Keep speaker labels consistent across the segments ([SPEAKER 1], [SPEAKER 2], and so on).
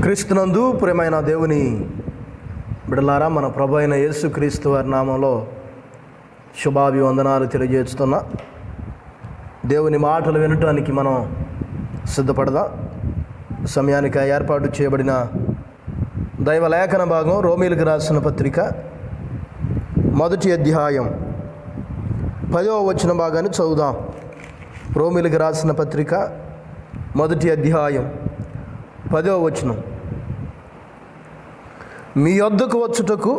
[SPEAKER 1] క్రీస్తునందు ప్రియమైన దేవుని బిడ్డలారా, మన ప్రభు అయిన యేసుక్రీస్తు వారి నామంలో శుభాభివందనాలు తెలియజేస్తున్నా. దేవుని మాటలు వినటానికి మనం సిద్ధపడదాం. సమయానికి ఏర్పాటు చేయబడిన దైవలేఖన భాగం రోమీలకు రాసిన పత్రిక 1వ అధ్యాయం 10వ వచన భాగాన్ని చదువుదాం. రోమీలకు రాసిన పత్రిక 1వ అధ్యాయం 10వ వచనం. మీ యొద్దకు వచ్చుటకు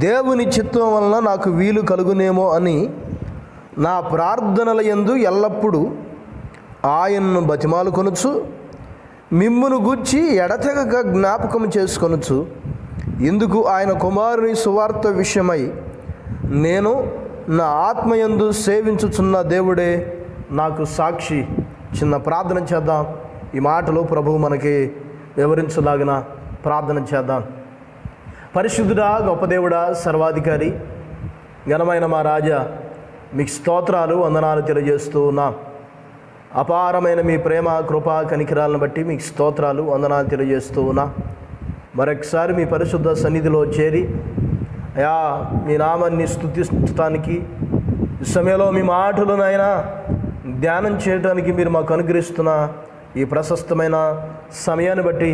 [SPEAKER 1] దేవుని చిత్తం వలన నాకు వీలు కలుగునేమో అని నా ప్రార్థనల యందు ఎల్లప్పుడూ ఆయన్ను బతిమాలుకొనుచు మిమ్మును గూర్చి ఎడతెగక జ్ఞాపకం చేసుకొనుచు, ఇందుకు ఆయన కుమారుని సువార్త విషయమై నేను నా ఆత్మయందు సేవించుచున్న దేవుడే నాకు సాక్షి. చిన్న ప్రార్థన చేద్దాం. ఈ మాటలు ప్రభువు మనకి వివరించలాగిన ప్రార్థన చేద్దాం. పరిశుద్ధుడా, గొప్ప దేవుడా, సర్వాధికారి, ఘనమైన మా రాజా, మీకు స్తోత్రాలు వందనాలు తెలియజేస్తూ ఉన్నాం. అపారమైన మీ ప్రేమ కృప కనికరాలను బట్టి మీకు స్తోత్రాలు వందనాలు తెలియజేస్తూ ఉన్నా. మరొకసారి మీ పరిశుద్ధ సన్నిధిలో చేరి అయా మీ నామాన్ని స్తుతించడానికి ఈ సమయంలో మీ మాటలనైనా ధ్యానం చేయడానికి మీరు మాకు అనుగ్రహిస్తున్న ఈ ప్రశస్తమైన సమయాన్ని బట్టి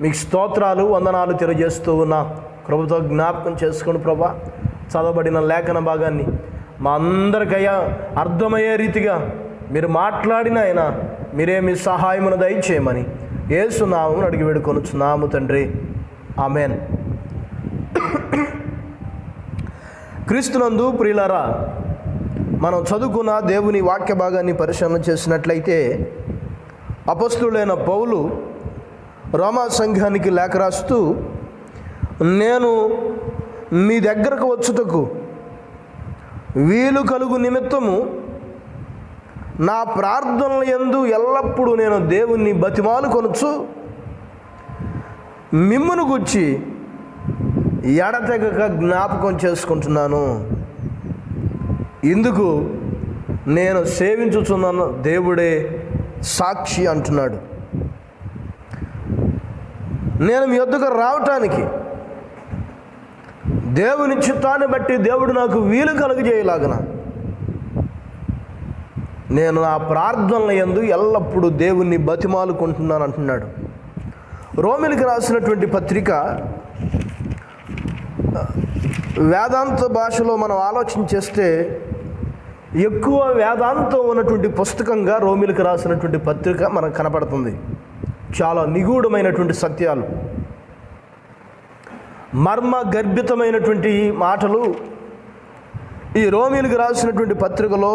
[SPEAKER 1] మీకు స్తోత్రాలు వందనాలు తెలియజేస్తూ ఉన్నా. కృపతో జ్ఞాపకం చేసుకుని ప్రభా, చదవబడిన లేఖన భాగాన్ని మా అందరికయ్యా అర్థమయ్యే రీతిగా మీరు మాట్లాడిన ఆయన మీరే మీ సహాయమును దయచేయమని యేసు నామమున అడిగి వేడుకొనుచున్నాము తండ్రి, ఆమేన్. క్రీస్తునందు ప్రియులారా, మనం చదువుకున్న దేవుని వాక్య భాగాన్ని పరిశీలన చేసినట్లయితే అపొస్తలుడైన పౌలు రోమా సంఘానికి లేఖ రాస్తూ, నేను మీ దగ్గరకు వచ్చుటకు వీలు కలుగు నిమిత్తము నా ప్రార్థనల యందు ఎల్లప్పుడూ నేను దేవుణ్ణి బతిమాలుకొనుచు మిమ్మును గూర్చి ఎడతెగక జ్ఞాపకం చేసుకుంటున్నాను. ఇందుకు నేను సేవించుచున్న దేవుడే సాక్షి అంటున్నాడు. నేను మీ వద్దకు రావటానికి దేవుని చిత్తాన్ని బట్టి దేవుడు నాకు వీలు కలుగజేయలాగన నేను నా ప్రార్థనల యందు ఎల్లప్పుడూ దేవుణ్ణి బతిమాలుకుంటున్నాను అంటున్నాడు. రోమీలకు రాసినటువంటి పత్రిక వేదాంత భాషలో మనం ఆలోచన చేస్తే ఎక్కువ వేదాంతం ఉన్నటువంటి పుస్తకంగా రోమీలకు రాసినటువంటి పత్రిక మనకు కనపడుతుంది. చాలా నిగూఢమైనటువంటి సత్యాలు, మర్మ గర్భితమైనటువంటి మాటలు ఈ రోమీలకు రాసినటువంటి పత్రికలో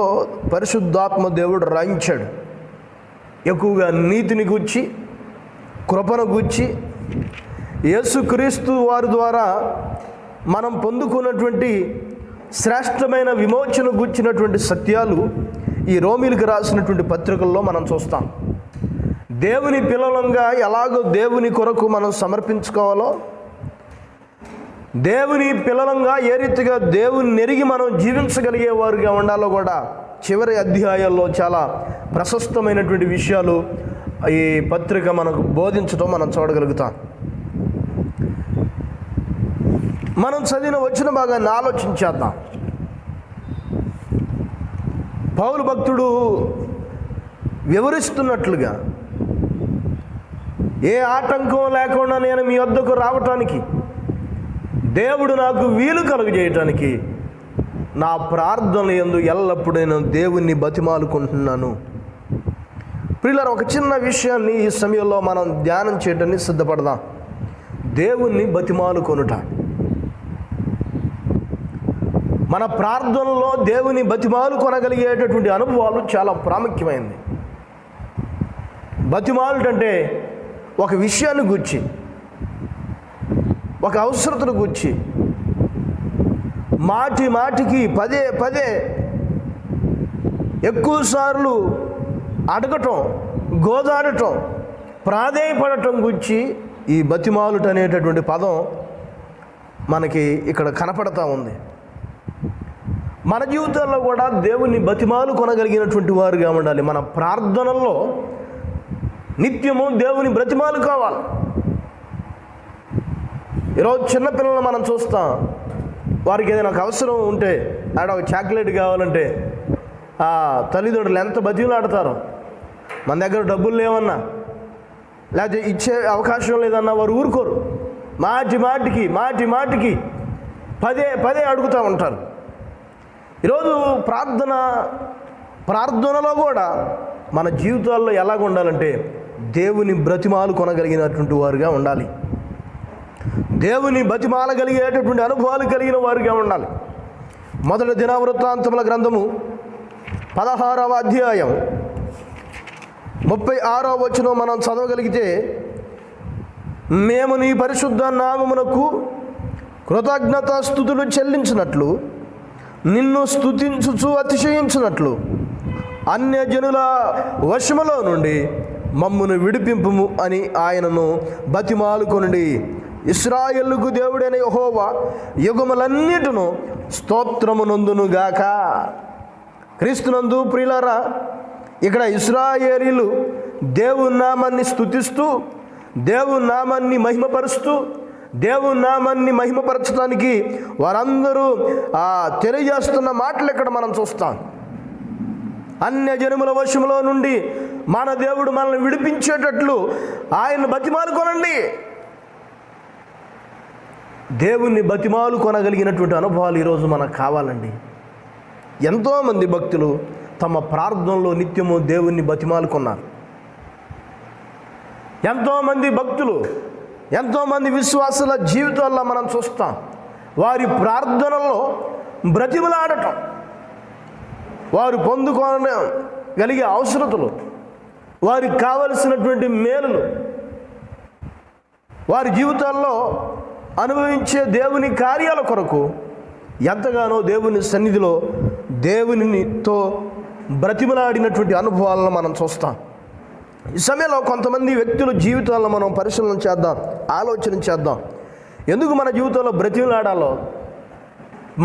[SPEAKER 1] పరిశుద్ధాత్మ దేవుడు రాయించాడు. ఎక్కువగా నీతిని గూర్చి, కృపను గూర్చి, యేసుక్రీస్తు వారి ద్వారా మనం పొందుకున్నటువంటి శ్రేష్టమైన విమోచన గూర్చినటువంటి సత్యాలు ఈ రోమీలకు రాసినటువంటి పత్రికల్లో మనం చూస్తాం. దేవుని పిల్లలంగా ఎలాగో దేవుని కొరకు మనం సమర్పించుకోవాలో, దేవుని పిల్లలంగా ఏ రీతిగా దేవుని ఎరిగి మనం జీవించగలిగే వారుగా ఉండాలో కూడా చివరి అధ్యాయాల్లో చాలా ప్రశస్తమైనటువంటి విషయాలు ఈ పత్రిక మనకు బోధించడం మనం చూడగలుగుతాం. మనం చదివిన వచ్చిన భాగాన్ని ఆలోచించేద్దాం. పౌలు భక్తుడు వివరిస్తున్నట్లుగా, ఏ ఆటంకం లేకుండా నేను మీ వద్దకు రావటానికి దేవుడు నాకు వీలు కలుగజేయటానికి నా ప్రార్థన యందు ఎల్లప్పుడూ నేను దేవుణ్ణి బతిమాలుకుంటున్నాను. ప్రియులారా, ఒక చిన్న విషయాన్ని ఈ సమయంలో మనం ధ్యానం చేయటానికి సిద్ధపడదాం. దేవుణ్ణి బతిమాలుకొనుట. మన ప్రార్థనలో దేవుని బతిమాలు కొనగలిగేటటువంటి అనుభవాలు చాలా ప్రాముఖ్యమైనది. బతిమాలుటంటే ఒక విషయాన్ని గూర్చి, ఒక అవసరతను గూర్చి మాటి మాటికి పదే పదే ఎక్కువసార్లు అడగటం, గోదాడటం, ప్రాధేయపడటం గురించి ఈ బతిమాలుట అనేటటువంటి పదం మనకి ఇక్కడ కనపడతా ఉంది. మన జీవితాల్లో కూడా దేవుని బతిమాలు కొనగలిగినటువంటి వారుగా ఉండాలి. మన ప్రార్థనల్లో నిత్యము దేవుని బ్రతిమాలు కావాలి. ఈరోజు చిన్నపిల్లలను మనం చూస్తాం, వారికి ఏదైనా ఒక అవసరం ఉంటే ఆడ ఒక చాక్లెట్ కావాలంటే ఆ తల్లిదండ్రులు ఎంత బతిమలాడతారో. మన దగ్గర డబ్బులు లేవన్నా, లేకపోతే ఇచ్చే అవకాశం లేదన్నా వారు ఊరుకోరు. మాటికి పదే అడుగుతూ ఉంటారు. ఈరోజు ప్రార్థనలో కూడా మన జీవితాల్లో ఎలాగ ఉండాలంటే దేవుని బ్రతిమాలు కొనగలిగినటువంటి వారుగా ఉండాలి. దేవుని బతిమాలగలిగేటటువంటి అనుభవాలు కలిగిన వారుగా ఉండాలి. మొదటి దినవృత్తాంతముల గ్రంథము 16వ అధ్యాయం 36వ వచనం మనం చదవగలిగితే, మేము నీ పరిశుద్ధ నామమునకు కృతజ్ఞతాస్తుతులు చెల్లించినట్లు, నిన్ను స్తుతించుచు అతిశయించినట్లు అన్యజనుల వశములో నుండి మమ్మును విడిపింపుము అని ఆయనను బతిమాలుకొనుడి. ఇశ్రాయేలుకు దేవుడైన యెహోవా యుగములన్నిటిను స్తోత్రమునందునుగాక. క్రీస్తునందు ప్రియులారా, ఇక్కడ ఇశ్రాయేలీలు దేవుని నామాన్ని స్తుతిస్తూ, దేవుని నామాన్ని మహిమపరుస్తూ, దేవుని నామాన్ని మహిమపరచడానికి వారందరూ తెలియజేస్తున్న మాటలు ఇక్కడ మనం చూస్తాం. అన్యజనుల వశములో నుండి మన దేవుడు మనల్ని విడిపించేటట్లు ఆయన బతిమాలుకొనండి. దేవుణ్ణి బతిమాలు కొనగలిగినటువంటి అనుభవాలు ఈరోజు మనకు కావాలండి. ఎంతోమంది భక్తులు తమ ప్రార్థనలో నిత్యము దేవుణ్ణి బతిమాలుకున్నారు. ఎంతోమంది భక్తులు, ఎంతోమంది విశ్వాసుల జీవితాల్లో మనం చూస్తాం, వారి ప్రార్థనలో బ్రతిమలాడటం, వారు పొందుకోగలిగే అవసరతలు, వారికి కావలసినటువంటి మేలులు, వారి జీవితాల్లో అనుభవించే దేవుని కార్యాల కొరకు ఎంతగానో దేవుని సన్నిధిలో దేవునితో బ్రతిమలాడినటువంటి అనుభవాలను మనం చూస్తాం. ఈ సమయంలో కొంతమంది వ్యక్తుల జీవితాలను మనం పరిశీలన చేద్దాం, ఆలోచన చేద్దాం. ఎందుకు మన జీవితంలో బ్రతిమలాడాలో,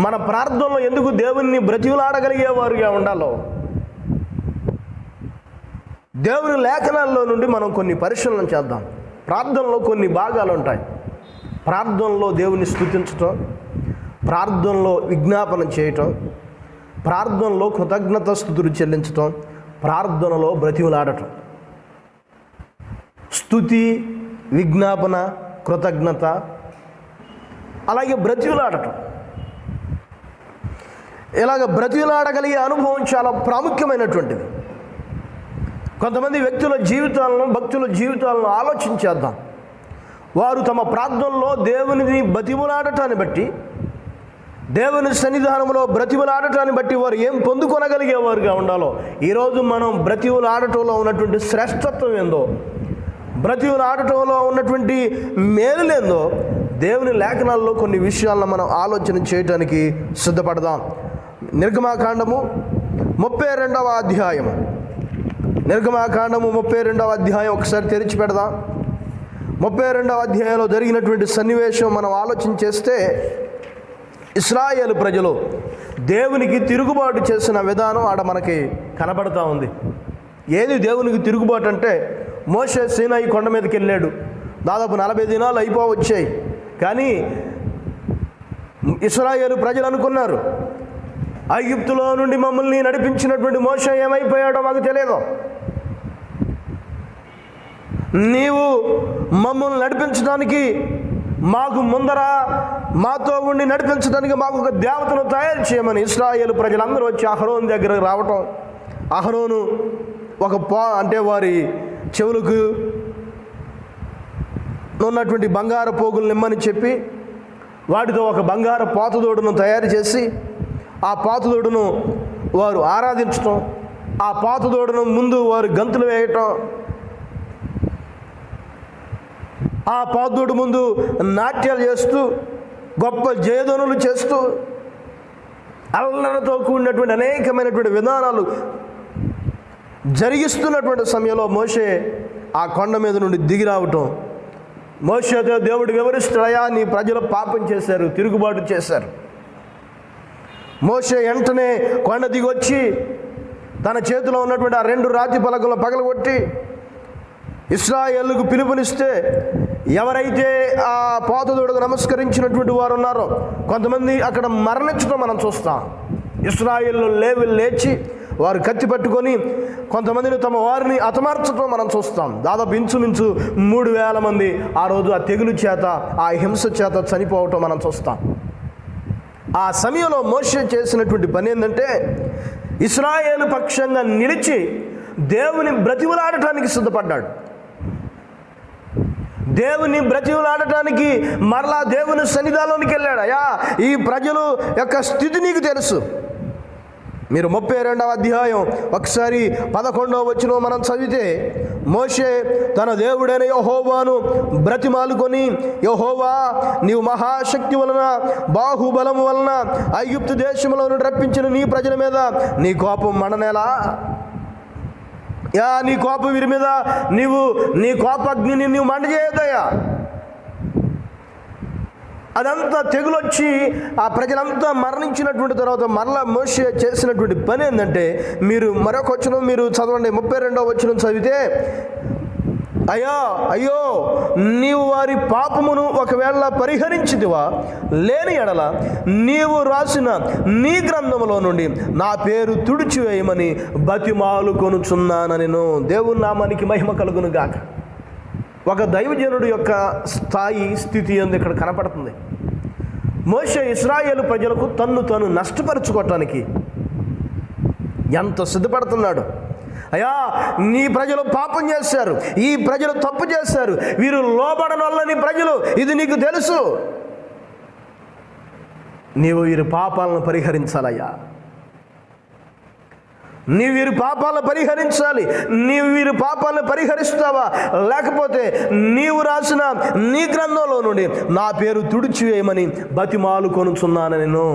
[SPEAKER 1] మన ప్రార్థనలో ఎందుకు దేవుణ్ణి బ్రతిమలాడగలిగేవారుగా ఉండాలో దేవుని లేఖనాల్లో నుండి మనం కొన్ని పరిశీలన చేద్దాం. ప్రార్థనలో కొన్ని భాగాలు ఉంటాయి. ప్రార్థనలో దేవుని స్తుతించటం, ప్రార్థనలో విజ్ఞాపన చేయటం, ప్రార్థనలో కృతజ్ఞత స్తుతులు చెల్లించటం, ప్రార్థనలో బ్రతిమలాడటం. స్తుతి, విజ్ఞాపన, కృతజ్ఞత, అలాగే బ్రతిమలాడటం. ఇలాగ బ్రతిమలాడగలిగే అనుభవం చాలా ప్రాముఖ్యమైనటువంటిది. కొంతమంది వ్యక్తుల జీవితాలను, భక్తుల జీవితాలను ఆలోచించేద్దాం. వారు తమ ప్రార్థనలో దేవునిని బ్రతిమలాడటాన్ని బట్టి, దేవుని సన్నిధానంలో బ్రతిమలాడటాన్ని బట్టి వారు ఏం పొందుకొనగలిగేవారుగా ఉండాలో, ఈరోజు మనం బ్రతిమలాడటంలో ఉన్నటువంటి శ్రేష్టత్వం ఏందో, బ్రతిమలాడటంలో ఉన్నటువంటి మేలులేందో దేవుని లేఖనాల్లో కొన్ని విషయాలను మనం ఆలోచన చేయడానికి సిద్ధపడదాం. నిర్గమాకాండము 32వ అధ్యాయం, నిర్గమాకాండము 32వ అధ్యాయం ఒకసారి తెరిచి పెడదాం. 32వ అధ్యాయంలో జరిగినటువంటి సన్నివేశం మనం ఆలోచన చేస్తే, ఇశ్రాయేలు ప్రజలు దేవునికి తిరుగుబాటు చేసిన విధానం ఆడ మనకి కనబడతా ఉంది. ఏది దేవునికి తిరుగుబాటు అంటే, మోషే సీనాయి కొండ మీదకి వెళ్ళాడు, దాదాపు 40 దినాలు అయిపోవచ్చాయి. కానీ ఇశ్రాయేలు ప్రజలు అనుకున్నారు, ఐగుప్తులో నుండి మమ్మల్ని నడిపించినటువంటి మోషే ఏమైపోయాడో మాకు తెలియదు, నీవు మమ్మల్ని నడిపించడానికి, మాకు ముందర మాతో ఉండి నడిపించడానికి మాకు ఒక దేవతను తయారు చేయమని ఇశ్రాయేలు ప్రజలందరూ వచ్చి అహరోను దగ్గరకు రావటం, అహరోను ఒక అంటే వారి చెవులకు ఉన్నటువంటి బంగారు పోగులు నిమ్మని చెప్పి వాటితో ఒక బంగారు పాతదోడును తయారు చేసి ఆ పాతదోడును వారు ఆరాధించటం, ఆ పాతదోడును ముందు వారు గంతులు వేయటం, ఆ పాతదోడు ముందు నాట్యాలు చేస్తూ గొప్ప జయధ్వనులు చేస్తూ అల్లరితో కూడినటువంటి అనేకమైనటువంటి విధానాలు జరిగిస్తున్నటువంటి సమయంలో మోషే ఆ కొండ మీద నుండి దిగి రావటం, మోషేతో దేవుడు వివరిస్తాడయా, నీ ప్రజలు పాపం చేశారు, తిరుగుబాటు చేశారు. మోషే వెంటనే కొండ దిగొచ్చి తన చేతిలో ఉన్నటువంటి ఆ 2 రాతి పలకలు పగలగొట్టి ఇశ్రాయేలుకు పిలుపునిస్తే ఎవరైతే ఆ పోతదూడకు నమస్కరించినటువంటి వారు ఉన్నారో కొంతమంది అక్కడ మరణించడం మనం చూస్తాం. ఇశ్రాయేలు లేచి వారు కత్తి పట్టుకొని కొంతమందిని తమ వారిని హతమార్చడం మనం చూస్తాం. దాదాపు ఇంచుమించు 3,000 మంది ఆ రోజు ఆ తెగులు చేత, ఆ హింస చేత చనిపోవటం మనం చూస్తాం. ఆ సమయంలో మోషే చేసినటువంటి పని ఏంటంటే ఇశ్రాయేలు పక్షంగా నిలిచి దేవుని బ్రతిమలాడటానికి సిద్ధపడ్డాడు. దేవుని బ్రతిమలాడటానికి మరలా దేవుని సన్నిధానంలోనికి వెళ్ళాడు. అయ్యా, ఈ ప్రజలు యొక్క స్థితి నీకు తెలుసు. మీరు 32వ అధ్యాయం ఒకసారి 11వ వచనం మనం చదివితే మోషే తన దేవుడైన యెహోవాను బ్రతిమాలుకొని, యెహోవా, నీవు మహాశక్తి వలన బాహుబలము వలన ఐగుప్తు దేశంలో నుండి రప్పించిన నీ ప్రజల మీద నీ కోపం మండనేలా? నీ కోపం వీరి మీద నీ కోపాగ్నిని నీవు మండజేయదయ్యా. అదంతా తెగులొచ్చి ఆ ప్రజలంతా మరణించినటువంటి తర్వాత మరలా మోషే చేసినటువంటి పని ఏంటంటే, మీరు మరొక వచనం మీరు చదవండి, 32వ వచనం చదివితే, అయ్యో నీవు వారి పాపమును ఒకవేళ పరిహరించిదివా, లేని ఎడల నీవు రాసిన నీ గ్రంథములో నుండి నా పేరు తుడిచివేయమని బతిమాలు కొనుచున్నానెను. దేవుని నామానికి మహిమ కలుగును గాక. ఒక దైవజనుడు యొక్క స్థితి అందు ఇక్కడ కనపడుతుంది. మోషే ఇశ్రాయేలు ప్రజలకు తను నష్టపరుచుకోవటానికి ఎంత సిద్ధపడుతున్నాడు. అయ్యా, నీ ప్రజలు పాపం చేశారు, ఈ ప్రజలు తప్పు చేశారు, వీరు లోబడని వాళ్ళని ప్రజలు, ఇది నీకు తెలుసు. నీవు వీరి పాపాలను పరిహరించాలయ్యా, నీవు వీరి పాపాలను పరిహరించాలి. నీవు వీరి పాపాలను పరిహరిస్తావా, లేకపోతే నీవు రాసిన నీ గ్రంథంలో నుండి నా పేరు తుడిచివేయమని బతిమాలు కొనుచున్నాను నేను.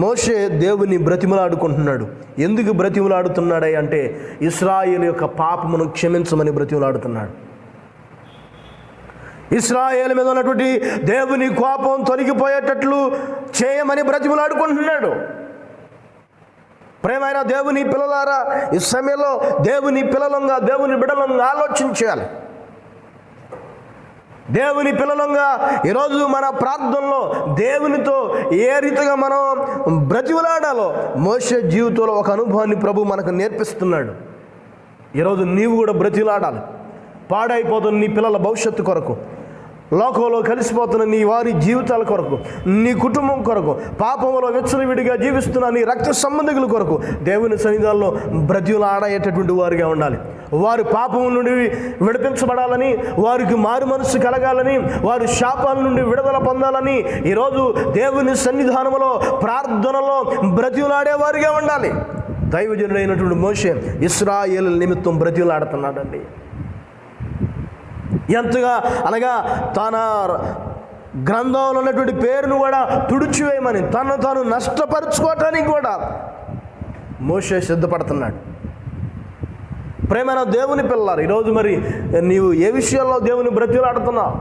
[SPEAKER 1] మోషే దేవుని బ్రతిమలాడుకుంటున్నాడు. ఎందుకు బ్రతిమలాడుతున్నాడే అంటే ఇశ్రాయేలు యొక్క పాపమును క్షమించమని బ్రతిమలాడుతున్నాడు. ఇశ్రాయేలు మీద ఉన్నటువంటి దేవుని కోపం తొలగిపోయేటట్లు చేయమని బ్రతిమలాడుకుంటున్నాడు. ప్రేమైన దేవుని పిల్లలారా, ఈ సమయంలో దేవుని పిల్లలంగా, దేవుని బిడ్డలంగా ఆలోచించాలి. దేవుని పిల్లలంగా ఈరోజు మన ప్రార్థనలో దేవునితో ఏ రీతిగా మనం బ్రతిమలాడాలో మోషే జీవితంలో ఒక అనుభవాన్ని ప్రభు మనకు నేర్పిస్తున్నాడు. ఈరోజు నీవు కూడా బ్రతిమలాడాలి. పాడైపోతున్న నీ పిల్లల భవిష్యత్తు కొరకు, లోకంలో కలిసిపోతున్న నీ వారి జీవితాల కొరకు, నీ కుటుంబం కొరకు, పాపంలో విచ్చలవిడిగా జీవిస్తున్న నీ రక్త సంబంధికుల కొరకు దేవుని సన్నిధానంలో బ్రతిమలాడేటటువంటి వారిగా ఉండాలి. వారు పాపం నుండి విడిపించబడాలని, వారికి మారు మనస్సు కలగాలని, వారు శాపాల నుండి విడుదల పొందాలని ఈరోజు దేవుని సన్నిధానంలో ప్రార్థనలో బ్రతిమలాడే వారిగా ఉండాలి. దైవజనుడైనటువంటి మోషే ఇశ్రాయేలు నిమిత్తం బ్రతిమలాడుతున్నాడండి. ఎంతగా అనగా తన గ్రంథంలో ఉన్నటువంటి పేరును కూడా తుడిచివేయమని, తాను నష్టపరుచుకోవటానికి కూడా మోషే సిద్ధపడుతున్నాడు. ప్రేమైన దేవుని పిల్లలారు, ఈరోజు మరి నీవు ఏ విషయంలో దేవుని బ్రతిమలాడుతున్నావు?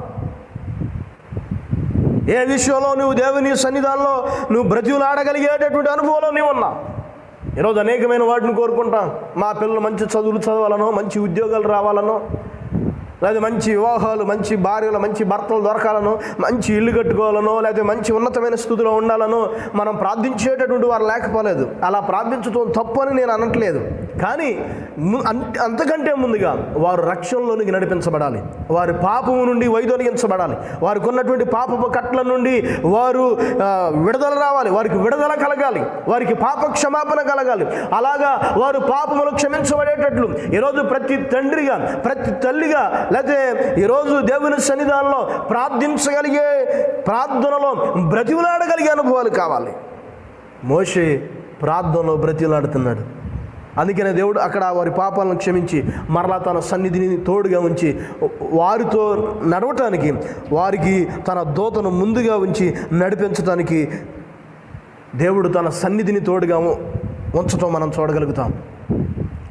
[SPEAKER 1] ఏ విషయంలో నువ్వు దేవుని సన్నిధానంలో నువ్వు బ్రతిమలాడగలిగేటటువంటి అనుభవంలో నీవు ఉన్నావు? ఈరోజు అనేకమైన వాటిని కోరుకుంటాం. మా పిల్లలు మంచి చదువులు చదవాలనో, మంచి ఉద్యోగాలు రావాలనో, లేదా మంచి వివాహాలు, మంచి భార్యలు, మంచి భర్తలు దొరకాలనో, మంచి ఇల్లు కట్టుకోవాలనో, లేదా మంచి ఉన్నతమైన స్థితిలో ఉండాలనో మనం ప్రార్థించేటటువంటి వారు లేకపోలేదు. అలా ప్రార్థించడం తప్పు అని నేను అనట్లేదు. కానీ అంతకంటే ముందుగా వారు రక్షణలోనికి నడిపించబడాలి. వారి పాపము నుండి వైదొలిగించబడాలి. వారికి ఉన్నటువంటి పాపపు కట్ల నుండి వారు విడుదల రావాలి. వారికి విడుదల కలగాలి. వారికి పాప క్షమాపణ కలగాలి. అలాగా వారు పాపములు క్షమించబడేటట్లు ఈరోజు ప్రతి తండ్రిగా, ప్రతి తల్లిగా, లేకపోతే ఈరోజు దేవుని సన్నిధానంలో ప్రార్థించగలిగే, ప్రార్థనలో బ్రతిమలాడగలిగే అనుభవాలు కావాలి. మోషే ప్రార్థనలో బ్రతిమలాడుతున్నాడు. అందుకనే దేవుడు అక్కడ వారి పాపాలను క్షమించి మరలా తన సన్నిధిని తోడుగా ఉంచి వారితో నడవటానికి, వారికి తన దూతను ముందుగా ఉంచి నడిపించడానికి దేవుడు తన సన్నిధిని తోడుగా ఉంచటం మనం చూడగలుగుతాం.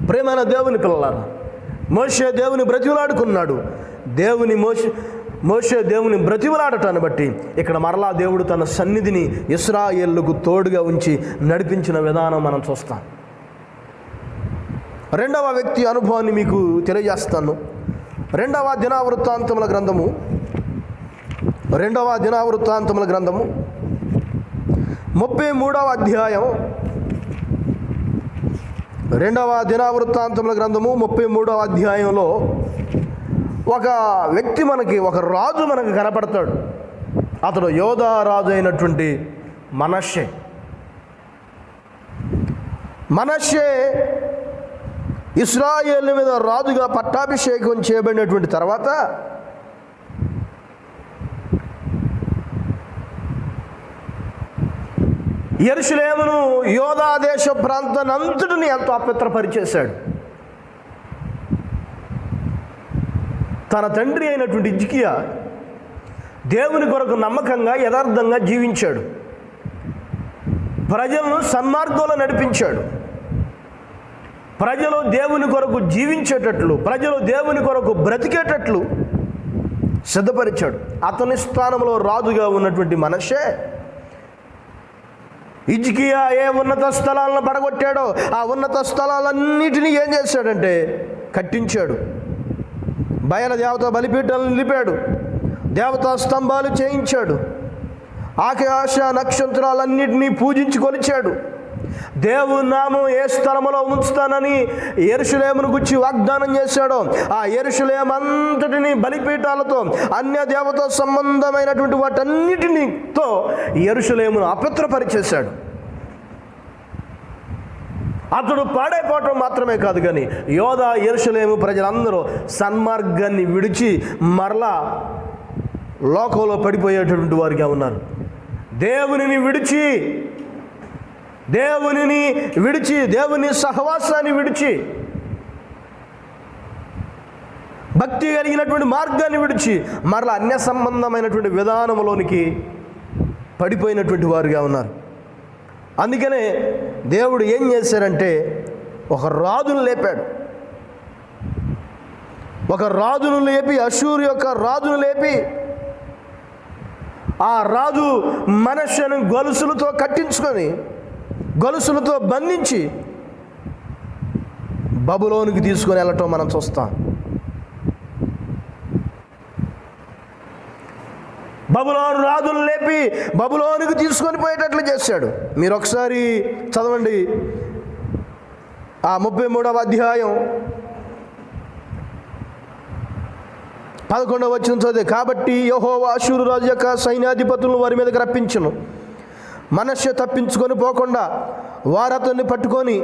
[SPEAKER 1] ప్రేమైన దేవుని పిల్లలారా, మోషే దేవుని బ్రతిమలాడుకున్నాడు. మోషే దేవుని బ్రతిమలాడటాన్ని బట్టి ఇక్కడ మరలా దేవుడు తన సన్నిధిని ఇశ్రాయేలుకు తోడుగా ఉంచి నడిపించిన విధానం మనం చూస్తాం. రెండవ వ్యక్తి అనుభవాన్ని మీకు తెలియజేస్తాను. 2వ దినవృత్తాంతముల గ్రంథము రెండవ దినవృత్తాంతముల గ్రంథము 33వ అధ్యాయం. రెండవ దినవృత్తాంతముల గ్రంథము 33వ అధ్యాయంలో ఒక వ్యక్తి ఒక రాజు మనకు కనపడతాడు. అతడు యోధా రాజు అయినటువంటి మనష్షే. ఇశ్రాయేలు మీద రాజుగా పట్టాభిషేకం చేయబడినటువంటి తర్వాత యెరూషలేమును యోధా దేశ ప్రాంతాన్నంతటిని ఎంతో అపవిత్రపరిచేశాడు. తన తండ్రి అయినటువంటి హిజ్కియా దేవుని కొరకు నమ్మకంగా యథార్థంగా జీవించాడు. ప్రజలను సన్మార్గంలో నడిపించాడు. ప్రజలు దేవుని కొరకు జీవించేటట్లు, ప్రజలు దేవుని కొరకు బ్రతికేటట్లు సిద్ధపరిచాడు. అతని స్థానంలో రాజుగా ఉన్నటువంటి మనష్షే హిజ్కియా ఏ ఉన్నత స్థలాలను పడగొట్టాడో ఆ ఉన్నత స్థలాలన్నిటినీ ఏం చేశాడంటే కట్టించాడు. బయలు దేవత బలిపీఠాలను నిలిపాడు. దేవతా స్తంభాలు చేయించాడు. ఆకాశ నక్షత్రాలన్నింటినీ పూజించి కొలిచాడు. దేవుని నామం ఏ స్థలములో ఉంచుతానని యెరూషలేమును గురించి వాగ్దానం చేశాడో ఆ యెరూషలేము అంతటిని బలిపీఠాలతో అన్య దేవత సంబంధమైనటువంటి వాటన్నిటితో యెరూషలేమును అపవిత్రపరిచేశాడు. అతడు పాడైపోవటం మాత్రమే కాదు, కానీ యోధా యెరూషలేము ప్రజలందరూ సన్మార్గాన్ని విడిచి మరలా లోకంలో పడిపోయేటటువంటి వారిగా ఉన్నారు. దేవునిని విడిచి దేవుని సహవాసాన్ని విడిచి భక్తి కలిగినటువంటి మార్గాన్ని విడిచి మరలా అన్య సంబంధమైనటువంటి విధానంలోనికి పడిపోయినటువంటి వారుగా ఉన్నారు. అందుకనే దేవుడు ఏం చేశారంటే ఒక రాజును లేపాడు. ఒక రాజును లేపి, అష్షూరు యొక్క రాజును లేపి, ఆ రాజు మనష్షేను గొలుసులతో కట్టించుకొని గొలుసులతో బంధించి బబులోనికి తీసుకొని వెళ్ళటం మనం చూస్తాం. బబులోను రాజును లేపి బబులోనికి తీసుకొని పోయేటట్లు చేశాడు. మీరు ఒకసారి చదవండి ఆ 33వ అధ్యాయం 11వ వచనం చదివి. కాబట్టి యెహోవా అష్షూరు రాజు యొక్క సైన్యాధిపతులను వారి మీదకి రప్పించును. మనష్షే తప్పించుకొని పోకుండా వారు అతన్ని పట్టుకొని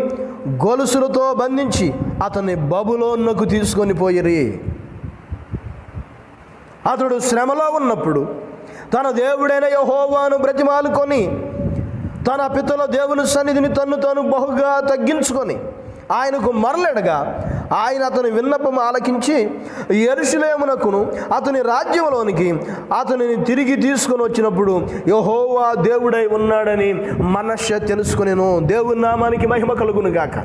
[SPEAKER 1] గొలుసులతో బంధించి అతన్ని బబులోనుకు తీసుకొని పోయిరి. అతడు శ్రమలో ఉన్నప్పుడు తన దేవుడైన యెహోవాను బ్రతిమాలుకొని తన పితల దేవుని సన్నిధిని తాను బహుగా తగ్గించుకొని ఆయనకు మరలెడగా ఆయన అతని విన్నపము ఆలకించి యెరూషలేమునకును అతని రాజ్యంలోనికి అతనిని తిరిగి తీసుకొని వచ్చినప్పుడు యెహోవా దేవుడై ఉన్నాడని మనష్షే తెలుసుకొనెను. దేవుని నామానికి మహిమ కలుగును గాక.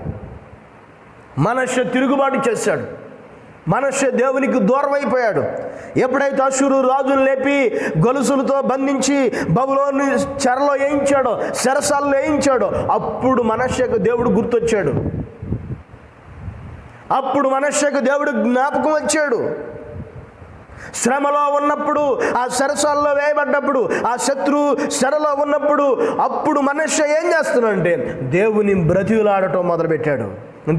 [SPEAKER 1] మనష్షే తిరుగుబాటు చేశాడు. మనష్షే దేవునికి దూరం అయిపోయాడు. ఎప్పుడైతే అష్షూరు రాజును లేపి గొలుసులతో బంధించి బబులోను చెరలో వేయించాడో, చెరసాలలో వేయించాడో, అప్పుడు మనష్షేకు దేవుడు గుర్తొచ్చాడు. అప్పుడు మనష్షేకు దేవుడు జ్ఞాపకం వచ్చాడు. శ్రమలో ఉన్నప్పుడు, ఆ చెరసాలలో వేయబడ్డప్పుడు, ఆ శత్రువు చెరలో ఉన్నప్పుడు అప్పుడు మనష్షే ఏం చేస్తున్నాడంటే దేవుని బ్రతిలాడటం మొదలుపెట్టాడు.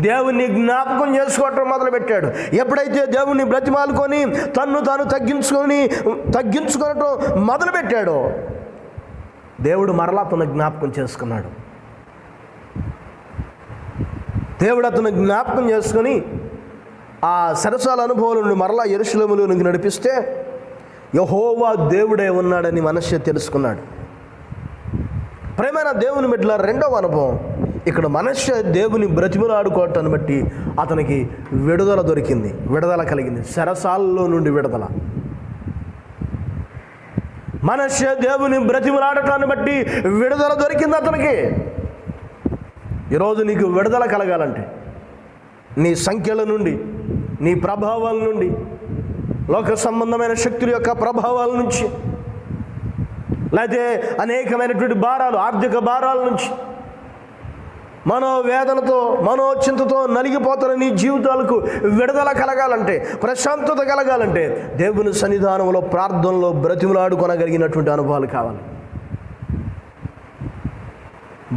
[SPEAKER 1] దేవుని జ్ఞాపకం చేసుకోవటం మొదలుపెట్టాడు. ఎప్పుడైతే దేవుని బ్రతిమాలుకొని తాను తగ్గించుకోవటం మొదలుపెట్టాడో దేవుడు మరలా తన జ్ఞాపకం చేసుకున్నాడు. దేవుడు అతను జ్ఞాపకం చేసుకొని ఆ సరసాల అనుభవం నుండి మరలా యెరూషలేములోనికి నడిపిస్తే యెహోవా దేవుడే ఉన్నాడని మనష్షే తెలుసుకున్నాడు. ప్రేమైన దేవుని బిడ్డల రెండవ అనుభవం, ఇక్కడ మనష్షే దేవుని బ్రతిమలాడుకోవటాన్ని బట్టి అతనికి విడుదల దొరికింది, విడుదల కలిగింది. సరసాలలో నుండి విడుదల. మనష్షే దేవుని బ్రతిమలాడటాన్ని బట్టి విడుదల దొరికింది అతనికి. ఈరోజు నీకు విడుదల కలగాలంటే నీ సంఖ్యల నుండి, నీ ప్రభావాల నుండి, లోక సంబంధమైన శక్తుల యొక్క ప్రభావాల నుంచి, లేకపోతే అనేకమైనటువంటి భారాలు, ఆర్థిక భారాల నుంచి, మనోవేదనతో మనోచింతతో నలిగిపోతున్న నీ జీవితాలకు విడుదల కలగాలంటే, ప్రశాంతత కలగాలంటే దేవుని సన్నిధానంలో ప్రార్థనలో బ్రతిమలాడుకొనగలిగినటువంటి అనుభవాలు కావాలి.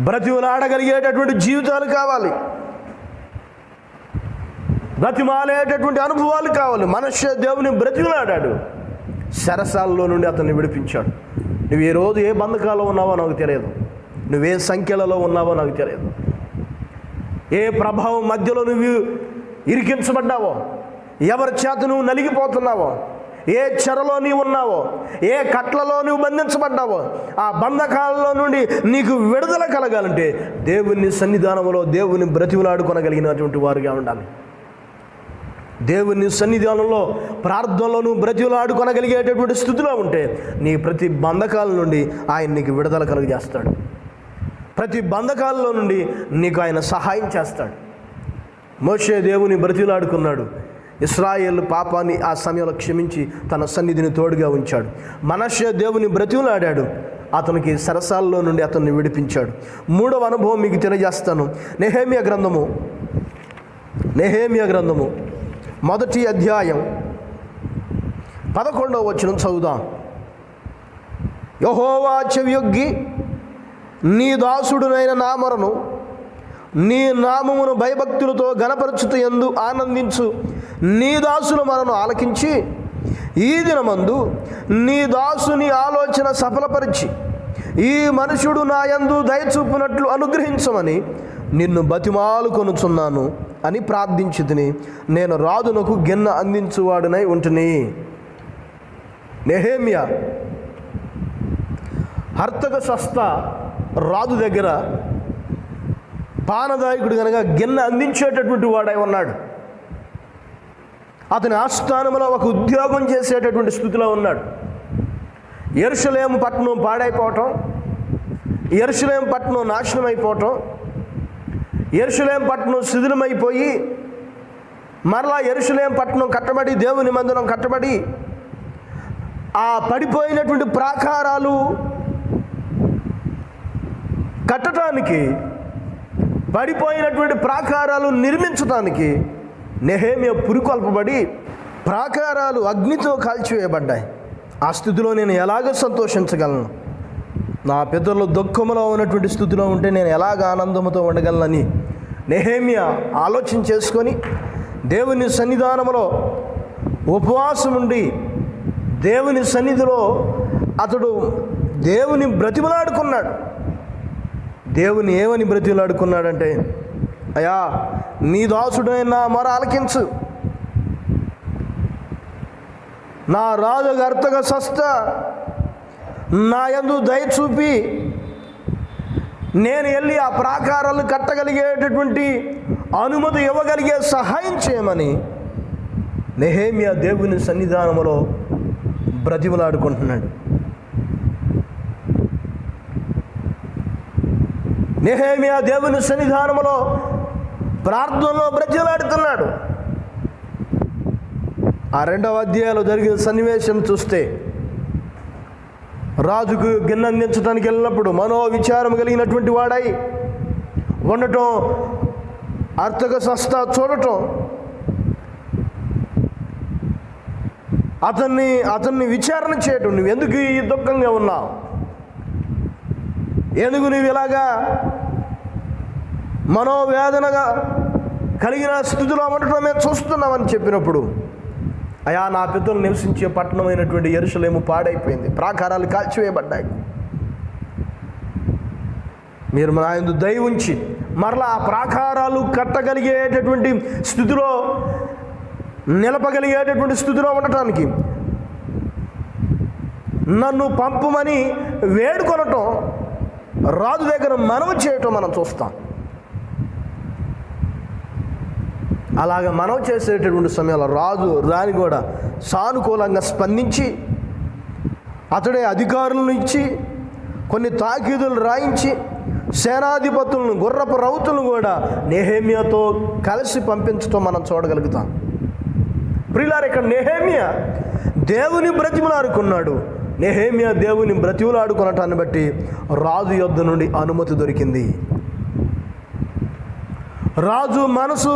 [SPEAKER 1] బ్రతిమలాడగలిగేటటువంటి జీవితాలు కావాలి. బ్రతిమాలేటటువంటి అనుభవాలు కావాలి. మనుష్య దేవుని బ్రతిమలాడాడు, సరసాలలో నుండి అతన్ని విడిపించాడు. నువ్వు ఈ రోజు ఏ బంధకాల్లో ఉన్నావో నాకు తెలియదు, నువ్వే సంఖ్యలలో ఉన్నావో నాకు తెలియదు, ఏ ప్రభావం మధ్యలో నువ్వు ఇరికించబడ్డావో, ఎవరి చేత నువ్వు నలిగిపోతున్నావో, ఏ చెరలో నీవు ఉన్నావో, ఏ కట్లలో నువ్వు బంధించబడ్డావో, ఆ బంధకాలలో నుండి నీకు విడుదల కలగాలంటే దేవుని సన్నిధానంలో దేవుని బ్రతిమలాడుకొనగలిగినటువంటి వారుగా ఉండాలి. దేవుని సన్నిధానంలో ప్రార్థనలో నువ్వు బ్రతిమలాడుకొనగలిగేటటువంటి స్థితిలో ఉంటే నీ ప్రతి బంధకాల నుండి ఆయన నీకు విడుదల కలుగజేస్తాడు. ప్రతి బంధకాలలో నుండి నీకు ఆయన సహాయం చేస్తాడు. మోషే దేవుని బ్రతిమలాడుకున్నాడు. ఇశ్రాయేలు పాపాన్ని ఆ సమయంలో క్షమించి తన సన్నిధిని తోడుగా ఉంచాడు. మనష్షే దేవుని బ్రతిమలాడాడు, అతనికి సరసాల్లో నుండి అతన్ని విడిపించాడు. మూడవ అనుభవం మీకు తెలియజేస్తాను. నెహెమ్యా గ్రంథము 1వ అధ్యాయం 11వ వచనం చదువుదాం. యెహోవా చెవియొగ్గి నీ దాసుడునైన నా మొరను, నీ నామమును భయభక్తులతో ఘనపరచుతూ యందు ఆనందించు నీ దాసుల మొరను ఆలకించి ఈ దినమందు నీ దాసుని ఆలోచన సఫలపరిచి ఈ మనుషుడు నా యందు దయచూపునట్లు అనుగ్రహించమని నిన్ను బతిమాలుకొనుచున్నాను అని ప్రార్థించితిని. నేను రాజునకు గిన్నె అందించువాడునై ఉంటిని. నెహెమ్యా అర్తహషస్త రాజు దగ్గర పానదాయకుడు కనుక గిన్నె అందించేటటువంటి వాడై ఉన్నాడు. అతని ఆస్థానంలో ఒక ఉద్యోగం చేసేటటువంటి స్థితిలో ఉన్నాడు. యెరూషలేము పట్టణం పాడైపోవటం, యెరూషలేము పట్టణం నాశనం అయిపోవటం, యెరూషలేము పట్టణం శిథిలమైపోయి మరలా యెరూషలేము పట్టణం కట్టబడి దేవుని మందిరం కట్టబడి ఆ పడిపోయినటువంటి ప్రాకారాలు కట్టడానికి, పడిపోయినటువంటి ప్రాకారాలు నిర్మించడానికి నెహెమ్యా పురికొల్పబడి ప్రాకారాలు అగ్నితో కాల్చివేయబడ్డాయి. ఆ స్థితిలో నేను ఎలాగ సంతోషించగలను? నా పితరులు దుఃఖంలో ఉన్నటువంటి స్థితిలో ఉంటే నేను ఎలాగ ఆనందంతో ఉండగలనని నెహెమ్యా ఆలోచన చేసుకొని దేవుని సన్నిధానంలో ఉపవాసం ఉండి దేవుని సన్నిధిలో అతడు దేవుని బ్రతిమలాడుకున్నాడు. దేవుని ఏమని బ్రతిమలాడుకున్నాడంటే, అయ్యా నీ దాసుడైన నా మొర ఆలకించు, నా రాజు అర్తహషస్త నా యందు దయ చూపి నేను వెళ్ళి ఆ ప్రాకారాలు కట్టగలిగేటటువంటి అనుమతి ఇవ్వగలిగే సహాయం చేయమని నెహెమ్యా దేవుని సన్నిధానంలో బ్రతిమలాడుకుంటున్నాడు. నెహెమ్యా దేవుని సన్నిధానంలో ప్రార్థనలో బ్రతిమలాడుతున్నాడు. ఆ 2వ అధ్యాయంలో జరిగిన సన్నివేశం చూస్తే రాజుకు గిన్నె అందించడానికి వెళ్ళినప్పుడు మనోవిచారం కలిగినటువంటి వాడై ఉండటం, అర్తహషస్త చూడటం, అతన్ని విచారణ చేయటం, నువ్వు ఎందుకు ఈ దుఃఖంగా ఉన్నావు, ఎందుకు నువ్వు ఇలాగా మనోవేదనగా కలిగిన స్థితిలో ఉండటం మేము చూస్తున్నామని చెప్పినప్పుడు, అయా నా పితరులు నివసించే పట్టణమైనటువంటి యెరూషలేము పాడైపోయింది, ప్రాకారాలు కాల్చివేయబడ్డాయి, మీరు నా యందు దయ ఉంచి మరలా ఆ ప్రాకారాలు కట్టగలిగేటటువంటి స్థితిలో, నిలపగలిగేటటువంటి స్థితిలో ఉండటానికి నన్ను పంపుమని వేడుకొనటం, రాజు దగ్గర మనవి చేయటం మనం చూస్తాం. అలాగ మనవి చేసేటటువంటి సమయంలో రాజు దాని కూడా సానుకూలంగా స్పందించి అతడే అధికారులను ఇచ్చి కొన్ని తాకీదులు రాయించి సేనాధిపతులను, గుర్రపు రౌతులను కూడా నెహెమ్యాతో కలిసి పంపించడం మనం చూడగలుగుతాం. ప్రియులారా, ఇక్కడ నెహెమ్యా దేవుని బ్రతిమలాడుకున్నాడు. నెహెమ్యా దేవుని బ్రతిమలాడుకునటాన్ని బట్టి రాజు యొద్ద నుండి అనుమతి దొరికింది. రాజు మనసు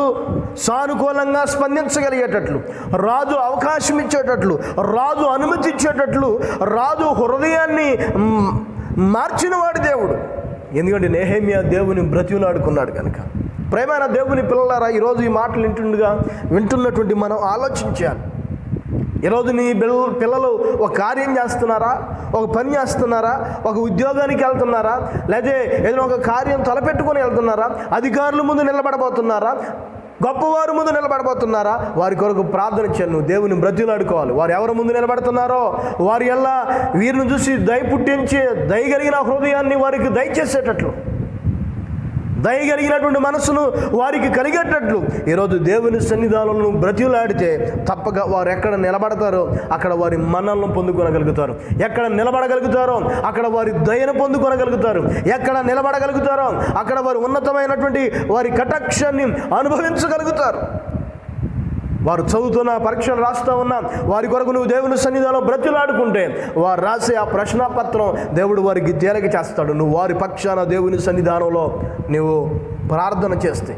[SPEAKER 1] సానుకూలంగా స్పందించగలిగేటట్లు, రాజు అవకాశం ఇచ్చేటట్లు, రాజు అనుమతి ఇచ్చేటట్లు, రాజు హృదయాన్ని మార్చినవాడు దేవుడు. ఎందుకంటే నెహెమ్యా దేవుని బ్రతిమలాడుకున్నాడు కనుక. ప్రేమైన దేవుని పిల్లలారా, ఈరోజు ఈ మాటలు వింటున్నటువంటి మనం ఆలోచించాలి. ఈరోజు నీ పిల్లలు ఒక కార్యం చేస్తున్నారా, ఒక పని చేస్తున్నారా, ఒక ఉద్యోగానికి వెళ్తున్నారా, లేదా ఏదైనా ఒక కార్యం తలపెట్టుకొని వెళ్తున్నారా, అధికారుల ముందు నిలబడబోతున్నారా, గొప్పవారి ముందు నిలబడబోతున్నారా, వారి కొరకు ప్రార్థన చేయాలి. నువ్వు దేవుని బ్రతిమలాడుకోవాలి. వారు ఎవరి ముందు నిలబడుతున్నారో వారి ఎలా వీరిని చూసి దయ పుట్టించి దయగలిగిన హృదయాన్ని వారికి దయచేసేటట్లు, దయగలిగినటువంటి మనసును వారికి కలిగేటట్లు ఈరోజు దేవుని సన్నిధానంలో బ్రతిమలాడితే తప్పక వారు ఎక్కడ నిలబడతారో అక్కడ వారి మన్నలను పొందుకొనగలుగుతారు. ఎక్కడ నిలబడగలుగుతారో అక్కడ వారి దయను పొందుకొనగలుగుతారు. ఎక్కడ నిలబడగలుగుతారో అక్కడ వారు ఉన్నతమైనటువంటి వారి కటాక్షాన్ని అనుభవించగలుగుతారు. వారు చదువుతున్న, పరీక్షలు రాస్తూ ఉన్నా వారి కొరకు నువ్వు దేవుని సన్నిధానంలో బ్రతిమలాడుకుంటే వారు రాసే ఆ ప్రశ్నపత్రం దేవుడు వారికి తేలిక చేస్తాడు. నువ్వు వారి పక్షాన దేవుని సన్నిధానంలో నువ్వు ప్రార్థన చేస్తే,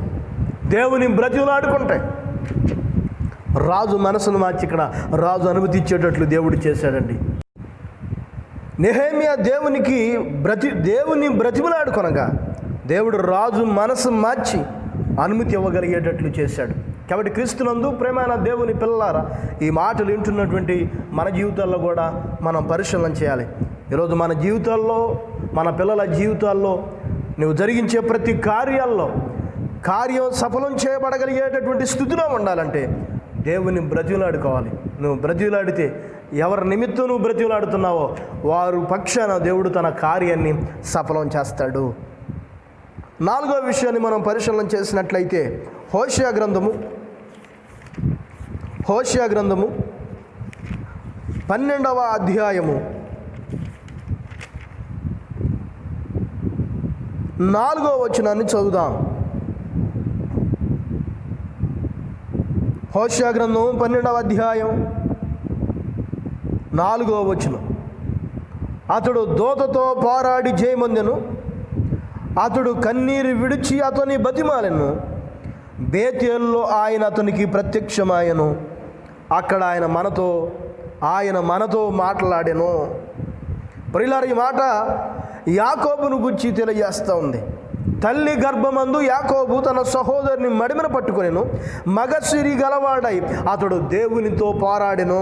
[SPEAKER 1] దేవుని బ్రతిమలాడుకుంటే రాజు మనసును మార్చి ఇక్కడ రాజు అనుమతి ఇచ్చేటట్లు దేవుడు చేశాడండి. నెహెమ్యా దేవుని బ్రతిమలాడుకొనగా దేవుడు రాజు మనసు మార్చి అనుమతి ఇవ్వగలిగేటట్లు చేశాడు. కాబట్టి క్రీస్తునందు ప్రేమైన దేవుని పిల్లలారా, ఈ మాటలు వింటున్నటువంటి మన జీవితాల్లో కూడా మనం పరిశీలన చేయాలి. ఈరోజు మన జీవితాల్లో, మన పిల్లల జీవితాల్లో నువ్వు జరిగించే ప్రతి కార్యం సఫలం చేయబడగలిగేటటువంటి స్థితిలో ఉండాలంటే దేవుని బ్రతిమలాడుకోవాలి. నువ్వు బ్రతిమలాడితే ఎవరి నిమిత్తం నువ్వు బ్రతిమలాడుతున్నావో వారు పక్షాన దేవుడు తన కార్యాన్ని సఫలం చేస్తాడు. 4వ విషయాన్ని మనం పరిశీలన చేసినట్లయితే హోషేయ గ్రంథము 12వ అధ్యాయము 4వ వచనాన్ని చదువుదాం. హోషేయ గ్రంథం 12వ అధ్యాయం 4వ వచనం. అతడు దూతతో పోరాడి జయమొందెను, అతడు కన్నీరు విడిచి అతని బతిమాలెను. బేతేలులో ఆయన అతనికి ప్రత్యక్షమాయను, అక్కడ ఆయన మనతో మాట్లాడెను. ప్రియులారా, ఈ మాట యాకోబును గురించి తెలియజేస్తూ ఉంది. తల్లి గర్భమందు యాకోబు తన సహోదరుని మడిమను పట్టుకొనెను, మగసిరి గలవాడై అతడు దేవునితో పోరాడెను.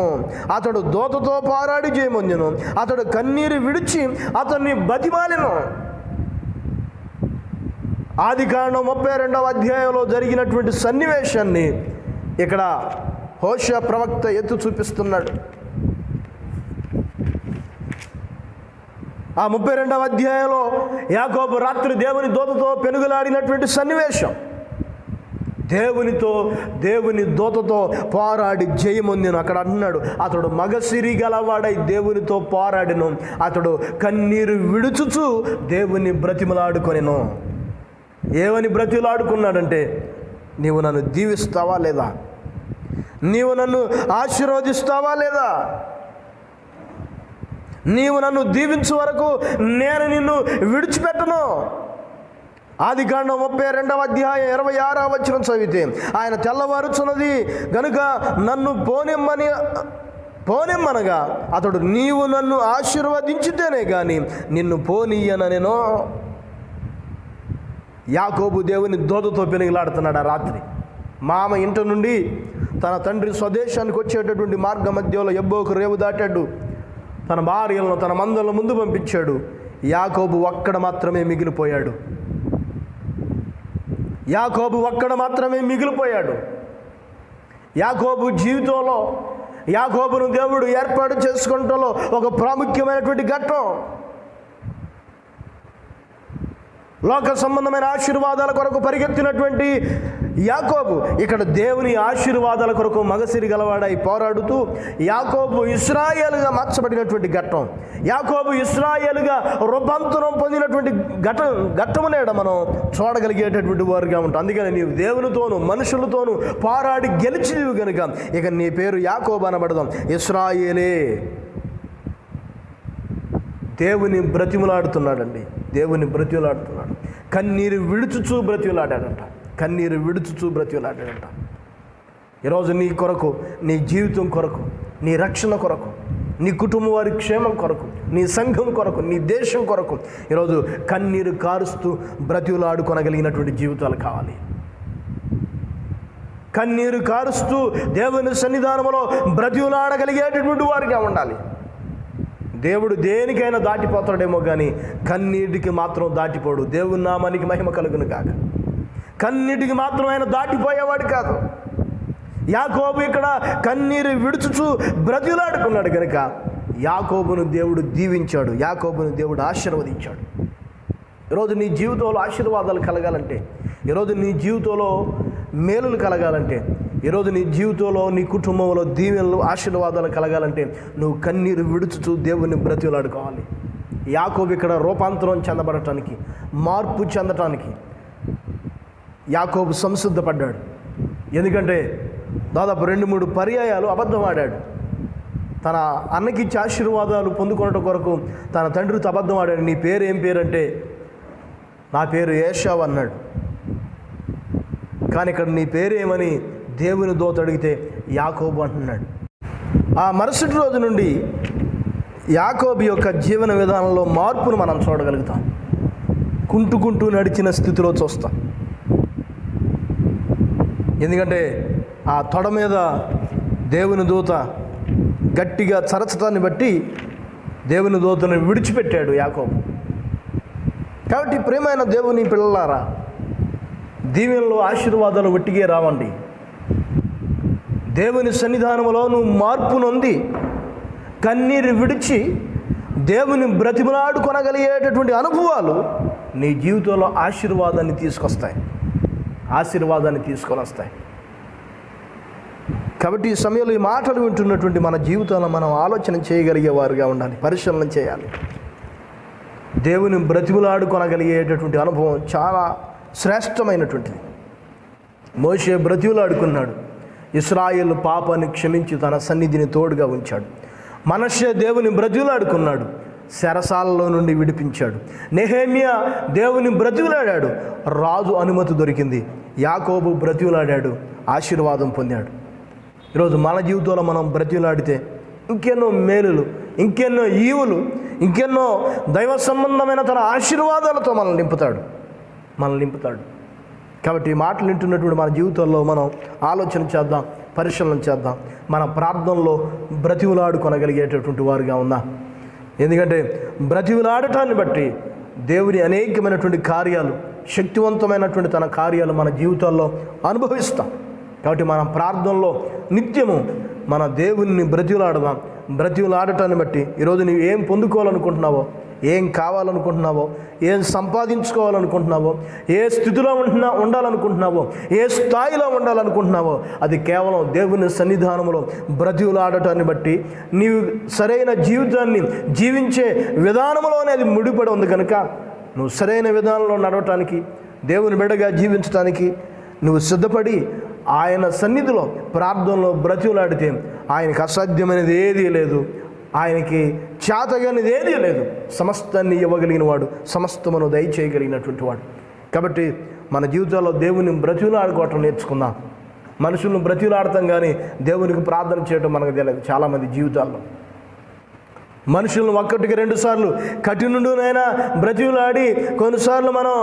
[SPEAKER 1] అతడు దూతతో పోరాడి జయమొందెను, అతడు కన్నీరు విడిచి అతన్ని బతిమాలెను. ఆదికాండం 32వ అధ్యాయంలో జరిగినటువంటి సన్నివేశాన్ని ఇక్కడ హోషేయ ప్రవక్త ఎత్తు చూపిస్తున్నాడు. ఆ 32వ అధ్యాయంలో యాకోబు రాత్రి దేవుని దూతతో పెనుగులాడినటువంటి సన్నివేశం. దేవుని దూతతో పోరాడి జయమొందెను. అక్కడ అంటున్నాడు, అతడు మగసిరి గలవాడై దేవునితో పోరాడెను, అతడు కన్నీరు విడుచుచు దేవుని బ్రతిమలాడుకొనెను. ఏమని బ్రతిమలాడుకున్నాడంటే, నీవు నన్ను దీవిస్తావా లేదా, నీవు నన్ను ఆశీర్వదిస్తావా లేదా, నీవు నన్ను దీవించు వరకు నేను నిన్ను విడిచిపెట్టను. ఆదికాండం 32వ అధ్యాయం 26వ వచనం చదివితే, ఆయన తెల్లవారుచున్నది గనుక నన్ను పోనిమ్మనగా అతడు, నీవు నన్ను ఆశీర్వదించితేనే కానీ నిన్ను పోనీయనెనో. యాకోబు దేవుని దూతతో పెనుగులాడుతున్నాడు. ఆ రాత్రి మామ ఇంటి నుండి తన తండ్రి స్వదేశానికి వచ్చేటటువంటి మార్గ మధ్యలో ఎబ్బోకు రేవు దాటాడు. తన భార్యలను తన మందలను ముందు పంపించాడు. యాకోబు ఒక్కడ మాత్రమే మిగిలిపోయాడు. యాకోబు జీవితంలో యాకోబును దేవుడు ఏర్పాటు చేసుకుంటలో ఒక ప్రాముఖ్యమైనటువంటి ఘట్టం. లోక సంబంధమైన ఆశీర్వాదాల కొరకు పరిగెత్తినటువంటి యాకోబు ఇక్కడ దేవుని ఆశీర్వాదాల కొరకు మగసిరి గలవాడై పోరాడుతూ యాకోబు ఇశ్రాయేలుగా మార్చబడినటువంటి ఘట్టం, యాకోబు ఇశ్రాయేలుగా రూపాంతరం పొందినటువంటి ఘట్టమునేడ మనం చూడగలిగేటటువంటి వారుగా ఉంటాం. అందుకని నీవు దేవునితోనూ మనుషులతోనూ పోరాడి గెలిచినవి కనుక ఇక నీ పేరు యాకోబు అనబడదాం. ఇశ్రాయేలే. దేవుని బ్రతిమలాడుతున్నాడండి. కన్నీరు విడుచుచూ బ్రతిమలాడాడంట. కన్నీరు విడుచుచూ బ్రతిలాడాడంట. ఈరోజు నీ కొరకు, నీ జీవితం కొరకు, నీ రక్షణ కొరకు, నీ కుటుంబం వారి క్షేమం కొరకు, నీ సంఘం కొరకు, నీ దేశం కొరకు ఈరోజు కన్నీరు కారుస్తూ బ్రతిలాడుకొనగలిగినటువంటి జీవితాలు కావాలి. కన్నీరు కారుస్తూ దేవుని సన్నిధానంలో బ్రతిలాడగలిగేటటువంటి వారిగా ఉండాలి. దేవుడు దేనికైనా దాటిపోతాడేమో కానీ కన్నీటికి మాత్రం దాటిపోడు. దేవుని నామానికి మహిమ కలుగును గాక. కన్నీటికి మాత్రం ఆయన దాటిపోయేవాడు కాదు. యాకోబు ఇక్కడ కన్నీరు విడుచుచూ బ్రతిలాడుకున్నాడు కనుక యాకోబును దేవుడు దీవించాడు, యాకోబును దేవుడు ఆశీర్వదించాడు. ఈరోజు నీ జీవితంలో ఆశీర్వాదాలు కలగాలంటే, ఈరోజు నీ జీవితంలో మేలులు కలగాలంటే, ఈరోజు నీ జీవితంలో, నీ కుటుంబంలో దీవెనలు, ఆశీర్వాదాలు కలగాలంటే నువ్వు కన్నీరు విడుచుచూ దేవుని బ్రతిలాడుకోవాలి. యాకోబు ఇక్కడ రూపాంతరం చెందబడటానికి, మార్పు చెందటానికి యాకోబు సంసిద్ధపడ్డాడు. ఎందుకంటే దాదాపు 2-3 పర్యాయాలు అబద్ధం ఆడాడు. తన అన్నకిచ్చి ఆశీర్వాదాలు పొందుకోవడం కొరకు తన తండ్రితో అబద్ధం ఆడాడు. నీ పేరు ఏం పేరు అంటే, నా పేరు ఏశావు అన్నాడు. కానీ ఇక్కడ నీ పేరేమని దేవుని దూత అడిగితే యాకోబు అంటున్నాడు. ఆ మరుసటి రోజు నుండి యాకోబు యొక్క జీవన విధానంలో మార్పును మనం చూడగలుగుతాం. కుంటుకుంటూ నడిచిన స్థితిలో చూస్తాం. ఎందుకంటే ఆ తొడ మీద దేవుని దూత గట్టిగా చరచటాన్ని బట్టి దేవుని దూతను విడిచిపెట్టాడు యాకోబు. కాబట్టి ప్రియమైన దేవుని పిల్లలారా, దీవెనలో ఆశీర్వాదాలు ఒట్టిగే రావండి. దేవుని సన్నిధానంలో నువ్వు మార్పు నొంది కన్నీరు విడిచి దేవుని బ్రతిమలాడుకొనగలిగేటటువంటి అనుభవాలు నీ జీవితంలో ఆశీర్వాదాన్ని తీసుకొస్తాయి, ఆశీర్వాదాన్ని తీసుకొని వస్తాయి. కాబట్టి ఈ సమయంలో ఈ మాటలు వింటున్నటువంటి మన జీవితంలో మనం ఆలోచన చేయగలిగే వారుగా ఉండాలి, పరిశీలన చేయాలి. దేవుని బ్రతిమలాడుకొనగలిగేటటువంటి అనుభవం చాలా శ్రేష్టమైనటువంటిది. మోషే బ్రతిమలాడుకున్నాడు, ఇశ్రాయేలు పాపాన్ని క్షమించి తన సన్నిధిని తోడుగా ఉంచాడు. మనష్షే దేవుని బ్రతిమలాడుకున్నాడు, చెరసాలలో నుండి విడిపించాడు. నెహెమ్యా దేవుని బ్రతిమలాడాడు, రాజు అనుమతి దొరికింది. యాకోబు బ్రతిమలాడాడు, ఆశీర్వాదం పొందాడు. ఈరోజు మన జీవితంలో మనం బ్రతిమలాడితే ఇంకెన్నో మేలులు, ఇంకెన్నో ఈవులు, ఇంకెన్నో దైవ సంబంధమైన తన ఆశీర్వాదాలతో మనల్ని నింపుతాడు. కాబట్టి ఈ మాటలు వింటున్నటువంటి మన జీవితంలో మనం ఆలోచన చేద్దాం, పరిశీలన చేద్దాం. మన ప్రార్థనలో బ్రతిమలాడుకొనగలిగేటటువంటి వారుగా ఉందాం. ఎందుకంటే బ్రతిమలాడటాన్ని బట్టి దేవుని అనేకమైనటువంటి కార్యాలు, శక్తివంతమైనటువంటి తన కార్యాలు మన జీవితాల్లో అనుభవిస్తాం. కాబట్టి మన ప్రార్థనలో నిత్యము మన దేవుని బ్రతిమలాడదాం. బ్రతిమలాడటాన్ని బట్టి ఈరోజు నీవు ఏం పొందుకోవాలనుకుంటున్నావో, ఏం కావాలనుకుంటున్నావో, ఏం సంపాదించుకోవాలనుకుంటున్నావో, ఏ స్థితిలో ఉండాలనుకుంటున్నావో, ఏ స్థాయిలో ఉండాలనుకుంటున్నావో అది కేవలం దేవుని సన్నిధానంలో బ్రతిమలాడటాన్ని బట్టి నీవు సరైన జీవితాన్ని జీవించే విధానంలోనే అది ముడిపడి ఉంది. కనుక నువ్వు సరైన విధానంలో నడవటానికి, దేవుని బిడ్డగా జీవించడానికి నువ్వు సిద్ధపడి ఆయన సన్నిధిలో ప్రార్థనలో బ్రతిమలాడితే ఆయనకి అసాధ్యమైనది ఏదీ లేదు, ఆయనకి చేతగానిది ఏదీ లేదు. సమస్తాన్ని ఇవ్వగలిగిన వాడు, సమస్తమును దయచేయగలిగినటువంటి వాడు. కాబట్టి మన జీవితాల్లో దేవుని బ్రతిమలాడుకోవటం నేర్చుకుందాం. మనుషులను బ్రతిమలాడతాం కానీ దేవునికి ప్రార్థన చేయడం మనకు తెలియదు. చాలామంది జీవితాల్లో మనుషులను 1-2 సార్లు కఠినుడునైనా బ్రతిమలాడి కొన్నిసార్లు మనం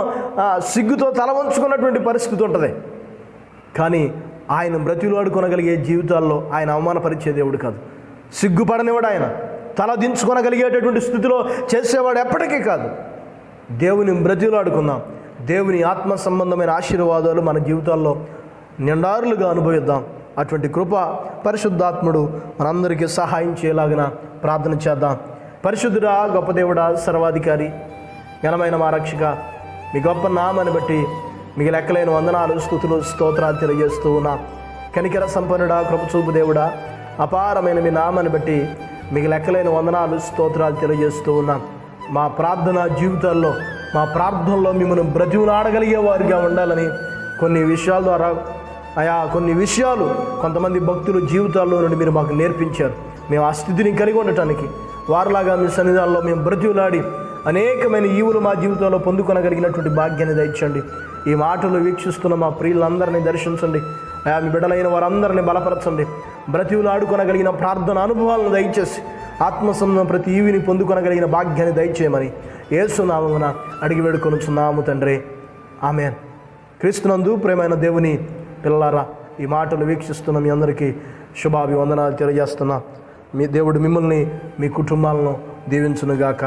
[SPEAKER 1] సిగ్గుతో తల వంచుకున్నటువంటి పరిస్థితి ఉంటుంది. కానీ ఆయన బ్రతిమలాడుకొనగలిగే జీవితాల్లో ఆయన అవమానపరిచే దేవుడు కాదు, సిగ్గుపడనివాడు. ఆయన తల దించుకొనగలిగేటటువంటి స్థితిలో చేసేవాడు ఎప్పటికీ కాదు. దేవుని బ్రతిమలాడుకుందాం. దేవుని ఆత్మ సంబంధమైన ఆశీర్వాదాలు మన జీవితాల్లో నిండారులుగా అనుభవిద్దాం. అటువంటి కృప పరిశుద్ధాత్ముడు మనందరికీ సహాయం చేయలాగిన ప్రార్థన చేద్దాం. పరిశుద్ధుడా, గొప్ప దేవుడా, సర్వాధికారి, ఘనమైన మా రక్షక, మీ గొప్ప నామాన్ని బట్టి మీకు లెక్కలేని వందనాలు, స్తుతులు, స్తోత్రాలు తెలియజేస్తూ ఉన్నా. కనికర సంపన్నుడా, కృపచూపు దేవుడా, అపారమైన మీ నామాన్ని బట్టి మీకు లెక్కలేని వందనాలు, స్తోత్రాలు తెలియజేస్తూ ఉన్నాం. మా ప్రార్థన జీవితాల్లో, మా ప్రార్థనలో మిమ్మల్ని బ్రతిమలాడగలిగే వారిగా ఉండాలని కొన్ని విషయాల ద్వారా కొన్ని విషయాలు కొంతమంది భక్తుల జీవితాల్లో నుండి మీరు మాకు నేర్పించారు. మేము ఆ స్థితిని కలిగి ఉండటానికి వారిలాగా మీ సన్నిధానంలో మేము బ్రతిమలాడి అనేకమైన ఈవులు మా జీవితంలో పొందుకొనగలిగినటువంటి భాగ్యాన్ని దయచండి. ఈ మాటలు వీక్షిస్తున్న మా ప్రియులందరినీ దర్శించండి అయా. మీ బిడ్డలైన వారందరినీ బలపరచండి. బ్రతివులాడుకొనగలిగిన ప్రార్థన అనుభవాలను దయచేసి ఆత్మసంబంధం ప్రతి ఈవిని పొందుకొనగలిగిన భాగ్యాన్ని దయచేయమని యేసు నామమున అడిగి వేడుకొనుచున్నాము తండ్రి. ఆమేన్. క్రీస్తునందు ప్రేమైన దేవుని పిల్లలారా, ఈ మాటలు వీక్షిస్తున్న మీ అందరికీ శుభాభివందనాలు తెలియజేస్తున్నా. మీ దేవుడు మిమ్మల్ని, మీ కుటుంబాలను దీవించునుగాక.